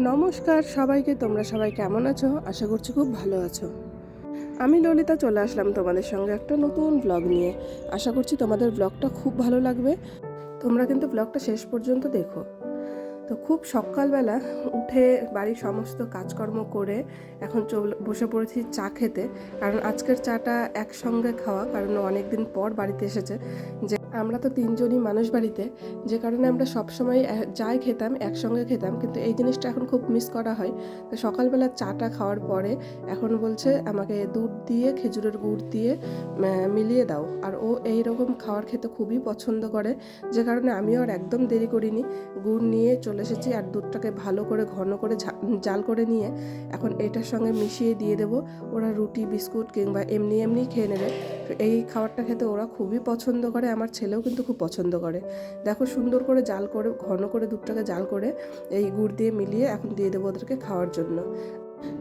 নমস্কার সবাইকে, তোমরা সবাই কেমন আছো? আশা করছি খুব ভালো আছো। আমি ললিতা চলে আসলাম তোমাদের সঙ্গে একটা নতুন ব্লগ নিয়ে। আশা করছি তোমাদের ব্লগটা খুব ভালো লাগবে। তোমরা কিন্তু ব্লগটা শেষ পর্যন্ত দেখো। তো খুব সকালবেলা উঠে বাড়ির সমস্ত কাজকর্ম করে এখন বসে পড়েছি চা খেতে। কারণ আজকের চাটা একসঙ্গে খাওয়া, কারণ অনেক দিন পর বাড়িতে এসেছে। যে আমরা তো তিনজনই মানুষ বাড়িতে, যে কারণে আমরা সবসময় যাই খেতাম একসঙ্গে খেতাম, কিন্তু এই জিনিসটা এখন খুব মিস করা হয়। তো সকালবেলা চাটা খাওয়ার পরে এখন বলছে আমাকে দুধ দিয়ে খেজুরের গুড় দিয়ে মিলিয়ে দাও। আর ও এই রকম খাওয়ার খেতে খুবই পছন্দ করে, যে কারণে আমিও আর একদম দেরি করিনি, গুড় নিয়ে চলে এসেছি। আর দুধটাকে ভালো করে ঘন করে জাল করে নিয়ে এখন এটার সঙ্গে মিশিয়ে দিয়ে দেবো। ওরা রুটি বিস্কুট কিংবা এমনি এমনি খেয়ে নেবে। তো এই খাবারটা খেতে ওরা খুবই পছন্দ করে, আমার ছেলেও কিন্তু খুব পছন্দ করে। দেখো সুন্দর করে জাল করে ঘন করে দুধটাকে জাল করে এই গুড় দিয়ে মিলিয়ে এখন দিয়ে দেবো ওদেরকে খাওয়ার জন্য।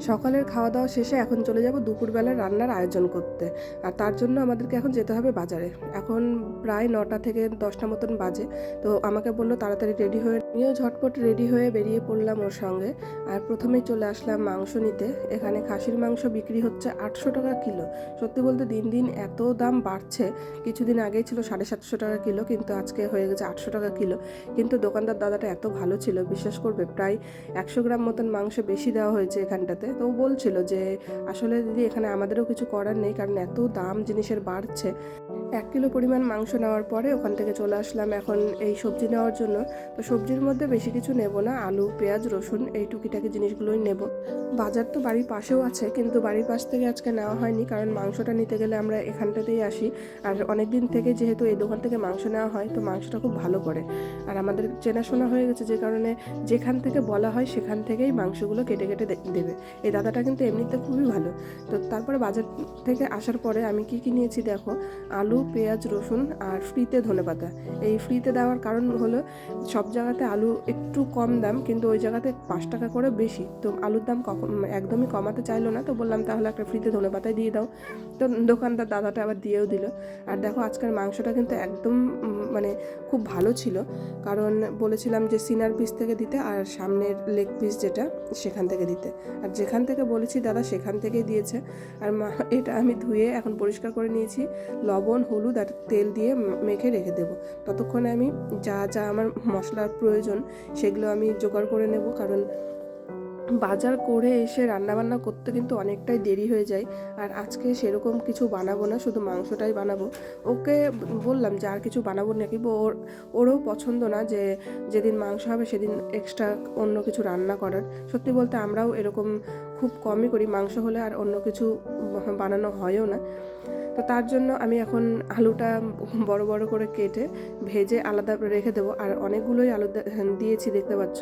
সকালের খাওয়া দাওয়া শেষে এখন চলে যাব দুপুরবেলার রান্নার আয়োজন করতে। আর তার জন্য আমাদেরকে এখন যেতে হবে বাজারে। এখন প্রায় 9টা থেকে 10টা মতন বাজে। তো আমাকে বললো তাড়াতাড়ি রেডি হয়ে, আমিও ঝটপট রেডি হয়ে বেরিয়ে পড়লাম ওর সঙ্গে। আর প্রথমেই চলে আসলাম মাংস নিতে। এখানে খাসির মাংস বিক্রি হচ্ছে 800 টাকা কিলো। সত্যি বলতে দিন দিন এত দাম বাড়ছে। কিছুদিন আগেই ছিল 750 টাকা কিলো, কিন্তু আজকে হয়ে গেছে 800 টাকা কিলো। কিন্তু দোকানদার দাদাটা এত ভালো ছিল, বিশ্বাস করবে, প্রায় 100 গ্রাম মতন মাংস বেশি দেওয়া হয়েছে এখানটাতে। তো ও বলছিল যে আসলে দিদি এখানে আমাদেরও কিছু করার নেই, কারণ এত দাম জিনিসের বাড়ছে। 1 কিলো পরিমাণ মাংস নেওয়ার পরে ওখান থেকে চলে আসলাম এখন এই সবজি নেওয়ার জন্য। তো সবজির মধ্যে বেশি কিছু নেব না, আলু পেঁয়াজ রসুন এই টুকিটাকি জিনিসগুলোই নেব। বাজার তো বাড়ির পাশেও আছে, কিন্তু বাড়ির পাশ থেকে আজকে নেওয়া হয়নি, কারণ মাংসটা নিতে গেলে আমরা এখানটাতেই আসি। আর অনেক দিন থেকে যেহেতু এই দোকান থেকে মাংস নেওয়া হয়, তো মাংসটা খুব ভালো করে। আর আমাদের চেনাশোনা হয়ে গেছে, যে কারণে যেখান থেকে বলা হয় সেখান থেকেই মাংসগুলো কেটে কেটে দেবে। এই দাদাটা কিন্তু এমনিতে খুবই ভালো। তো তারপরে বাজার থেকে আসার পরে আমি কি নিয়েছি দেখো, আলু পেঁয়াজ রসুন আর ফ্রিতে ধনেপাতা। এই ফ্রিতে দেওয়ার কারণ হলো সব জায়গাতে আলু একটু কম দাম, কিন্তু ওই জায়গাতে 5 টাকা করে বেশি। তো আলুর দাম একদমই কমাতে চাইলো না, তো বললাম তাহলে একটা ফ্রিতে ধনেপাতাই দিয়ে দাও। তো দোকানদার দাদাটা আবার দিয়েও দিল। আর দেখো আজকের মাংসটা কিন্তু একদম মানে খুব ভালো ছিল, কারণ বলেছিলাম যে সিনার পিস থেকে দিতে আর সামনের লেগ পিস যেটা সেখান থেকে দিতে। আর যেখান থেকে বলেছি দাদা সেখান থেকেই দিয়েছে। আর এটা আমি ধুয়ে এখন পরিষ্কার করে নিয়েছি, লবণ হলুদ আর তেল দিয়ে মেখে রেখে দেবো। ততক্ষণে আমি যা যা আমার মশলার প্রয়োজন সেগুলো আমি জোগাড় করে নেব, কারণ বাজার করে এসে রান্নাবান্না করতে কিন্তু অনেকটাই দেরি হয়ে যায়। আর আজকে সেরকম কিছু বানাবো না, শুধু মাংসটাই বানাবো। ওকে বললাম যে আর কিছু বানাবো নাকি, ওরও পছন্দ না যে যেদিন মাংস হবে সেদিন এক্সট্রা অন্য কিছু রান্না করার। সত্যি বলতে আমরাও এরকম খুব কমই করি, মাংস হলে আর অন্য কিছু বানানো হয়ও না। তো তার জন্য আমি এখন আলুটা বড় বড় করে কেটে ভেজে আলাদা রেখে দেবো। আর অনেকগুলোই আলু দিয়েছি দেখতে পাচ্ছ।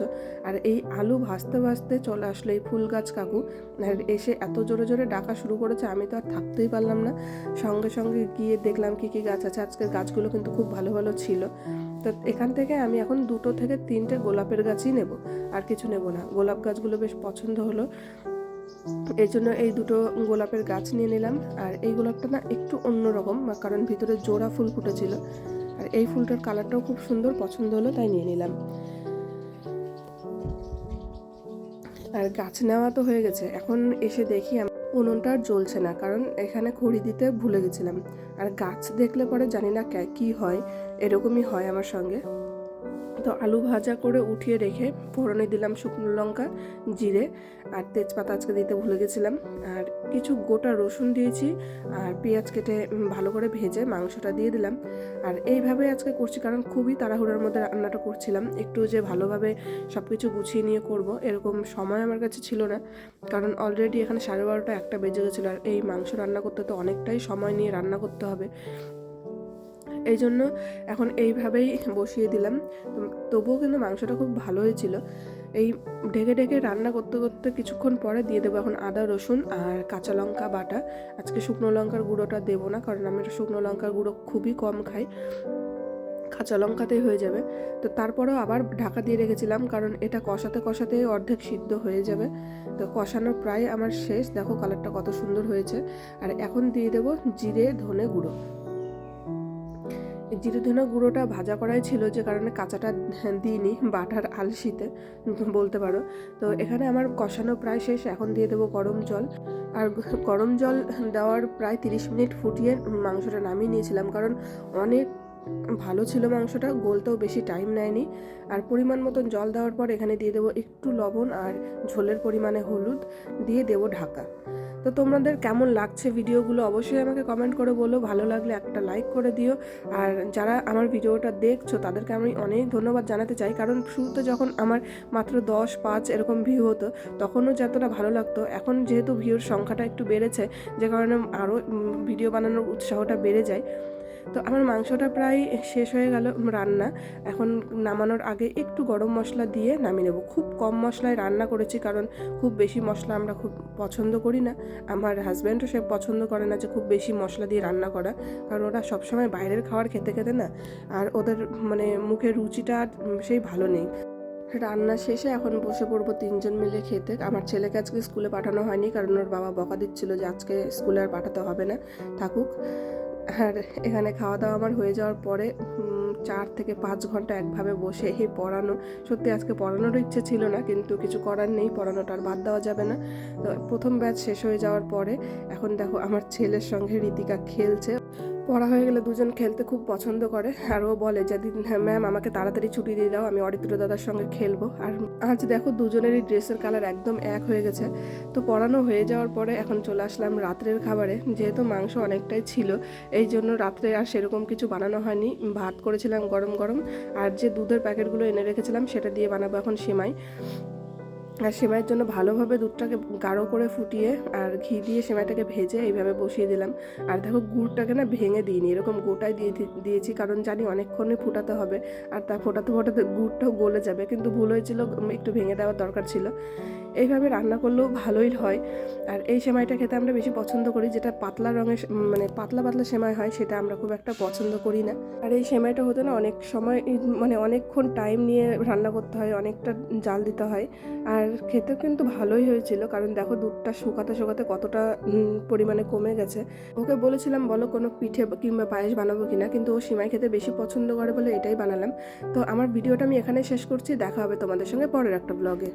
আর এই আলু ভাজতে ভাজতে চলে আসলো এই ফুল গাছ কাকু। আর এসে এত জোরে জোরে ডাকা শুরু করেছে, আমি তো আর থাকতেই পারলাম না, সঙ্গে সঙ্গে গিয়ে দেখলাম কী কী গাছ আছে। আজকের গাছগুলো কিন্তু খুব ভালো ভালো ছিল। তো এখান থেকে আমি এখন 2 থেকে 3টে গোলাপের গাছই নেব, আর কিছু নেব না। গোলাপ গাছগুলো বেশ পছন্দ হলো, এই জন্য এই 2টো গোলাপের গাছ নিয়ে নিলাম। আর এই গোলাপটা না একটু অন্যরকম, কারণ ভিতরে জোড়া ফুল ফুটেছিল। আর এই ফুলটার কালারটাও খুব সুন্দর, পছন্দ হলো তাই নিয়ে নিলাম। আর গাছ নেওয়া তো হয়ে গেছে, এখন এসে দেখি উনুনটা আর জ্বলছে না, কারণ এখানে খড়ি দিতে ভুলে গেছিলাম। আর গাছ দেখলে পরে জানি না কি হয়, এরকমই হয় আমার সঙ্গে। তো আলু ভাজা করে উঠিয়ে রেখে ফোড়নে দিলাম শুকনো লঙ্কা জিরে আর তেজপাতা, আজকে দিতে ভুলে গেছিলাম। আর কিছু গোটা রসুন দিয়েছি, আর পেঁয়াজ কেটে ভালো করে ভেজে মাংসটা দিয়ে দিলাম। আর এইভাবে আজকে করছি, কারণ খুবই তাড়াহুড়োর মধ্যে রান্নাটা করছিলাম। একটু যে ভালোভাবে সব কিছু গুছিয়ে নিয়ে করব এরকম সময় আমার কাছে ছিল না, কারণ অলরেডি এখানে 12:30 1টা বেজে গেছিলো। আর এই মাংস রান্না করতে তো অনেকটাই সময় নিয়ে রান্না করতে হবে, এই জন্য এখন এইভাবেই বসিয়ে দিলাম। তবুও কিন্তু মাংসটা খুব ভালো হয়েছিল। এই ঢেকে ঢেকে রান্না করতে করতে কিছুক্ষণ পরে দিয়ে দেবো এখন আদা রসুন আর কাঁচা লঙ্কা বাটা। আজকে শুকনো লঙ্কার গুঁড়োটা দেবো না, কারণ আমি শুকনো লঙ্কার গুঁড়ো খুবই কম খাই, কাঁচা লঙ্কাতেই হয়ে যাবে। তো তারপরেও আবার ঢাকা দিয়ে রেখেছিলাম, কারণ এটা কষাতে কষাতে অর্ধেক সিদ্ধ হয়ে যাবে। তো কষানো প্রায় আমার শেষ, দেখো কালারটা কত সুন্দর হয়েছে। আর এখন দিয়ে দেবো জিরে ধনে গুঁড়ো। জিরে ধনে গুঁড়োটা ভাজা করাই ছিল, যে কারণে কাঁচাটা দিইনি, বাটার আলসিতে বলতে পারো। তো এখানে আমার কষানো প্রায় শেষ, এখন দিয়ে দেবো গরম জল। আর গরম জল দেওয়ার প্রায় 30 মিনিট ফুটিয়ে মাংসটা নামিয়ে নিয়েছিলাম, কারণ অনেক ভালো ছিল মাংসটা, গলতেও বেশি টাইম নেয়নি। আর পরিমাণ মতন জল দেওয়ার পর এখানে দিয়ে দেবো একটু লবণ আর ঝোলের পরিমাণে হলুদ, দিয়ে দেবো ঢাকা। তো তোমাদের কেমন লাগছে ভিডিওগুলো অবশ্যই আমাকে কমেন্ট করে বলো, ভালো লাগলে একটা লাইক করে দিও। আর যারা আমার ভিডিওটা দেখছো তাদেরকে আমি অনেক ধন্যবাদ জানাতে চাই, কারণ শুরুতে যখন আমার মাত্র 10-5 এরকম ভিউ হতো তখনও যতটা ভালো লাগতো, এখন যেহেতু ভিউর সংখ্যাটা একটু বেড়েছে, যে কারণে আরও ভিডিও বানানোর উৎসাহটা বেড়ে যায়। তো আমার মাংসটা প্রায় শেষ হয়ে গেল রান্না। এখন নামানোর আগে একটু গরম মশলা দিয়ে নামিয়ে নেব। খুব কম মশলায় রান্না করেছি, কারণ খুব বেশি মশলা আমরা খুব পছন্দ করি না। আমার হাজব্যান্ডও সে পছন্দ করে না যে খুব বেশি মশলা দিয়ে রান্না করা, কারণ ওরা সবসময় বাইরের খাবার খেতে খেতে না, আর ওদের মানে মুখের রুচিটা সেই ভালো নেই। রান্না শেষে এখন বসে পড়বো 3জন মিলে খেতে। আমার ছেলেকে আজকে স্কুলে পাঠানো হয়নি, কারণ ওর বাবা বকা দিচ্ছিল যে আজকে স্কুলে আর পাঠাতে হবে না, থাকুক। আর এখানে খাওয়া দাওয়া আমার হয়ে যাওয়ার পরে 4 থেকে 5 ঘন্টা একভাবে বসে এই পড়ানো, সত্যি আজকে পড়ানোর ইচ্ছে ছিল না, কিন্তু কিছু করার নেই, পড়ানোটা আর বাদ দেওয়া যাবে না। তো প্রথম ব্যাচ শেষ হয়ে যাওয়ার পরে এখন দেখো আমার ছেলের সঙ্গে ঋতিকা খেলছে। পড়া হয়ে গেলে দুজন খেলতে খুব পছন্দ করে, আর ও বলে যে ম্যাম আমাকে তাড়াতাড়ি ছুটি দিয়ে দাও, আমি অরিত্র দাদার সঙ্গে খেলবো। আর আজ দেখো দুজনেরই ড্রেসের কালার একদম এক হয়ে গেছে। তো পড়ানো হয়ে যাওয়ার পরে এখন চলে আসলাম রাত্রের খাবারে। যেহেতু মাংস অনেকটাই ছিল, এই জন্য রাত্রে আর সেরকম কিছু বানানো হয়নি। ভাত করেছিলাম গরম গরম, আর যে দুধের প্যাকেটগুলো এনে রেখেছিলাম সেটা দিয়ে বানাবো এখন সেমাই। আর সেমাইয়ের জন্য ভালোভাবে দুধটাকে গাঢ় করে ফুটিয়ে আর ঘি দিয়ে সেমাইটাকে ভেজে এইভাবে বসিয়ে দিলাম। আর দেখো গুড়টাকে না ভেঙে দিইনি, এরকম গোটায় দিয়েছি, কারণ জানি অনেকক্ষণে ফুটাতে হবে, আর তা ফোটাতে ফোটাতে গুড়টাও গলে যাবে, কিন্তু ভুল হয়েছিল, একটু ভেঙে দেওয়ার দরকার ছিল। এইভাবে রান্না করলেও ভালোই হয়। আর এই সেমাইটা খেতে আমরা বেশি পছন্দ করি, যেটা পাতলা রঙের মানে পাতলা পাতলা সেমাই হয়, সেটা আমরা খুব একটা পছন্দ করি না। আর এই সেমাইটা হতে না অনেক সময় মানে অনেকক্ষণ টাইম নিয়ে রান্না করতে হয়, অনেকটা জাল দিতে হয়। আর খেতে কিন্তু ভালোই হয়েছিল, কারণ দেখো দুধটা শুকাতে শুকাতে কতটা পরিমাণে কমে গেছে। ওকে বলেছিলাম বলো কোনো পিঠে কিংবা পায়েস বানাবো কিনা, কিন্তু ও সেমাই খেতে বেশি পছন্দ করে বলে এটাই বানালাম। তো আমার ভিডিওটা আমি এখানে শেষ করছি, দেখা হবে তোমাদের সঙ্গে পরের একটা ব্লগে।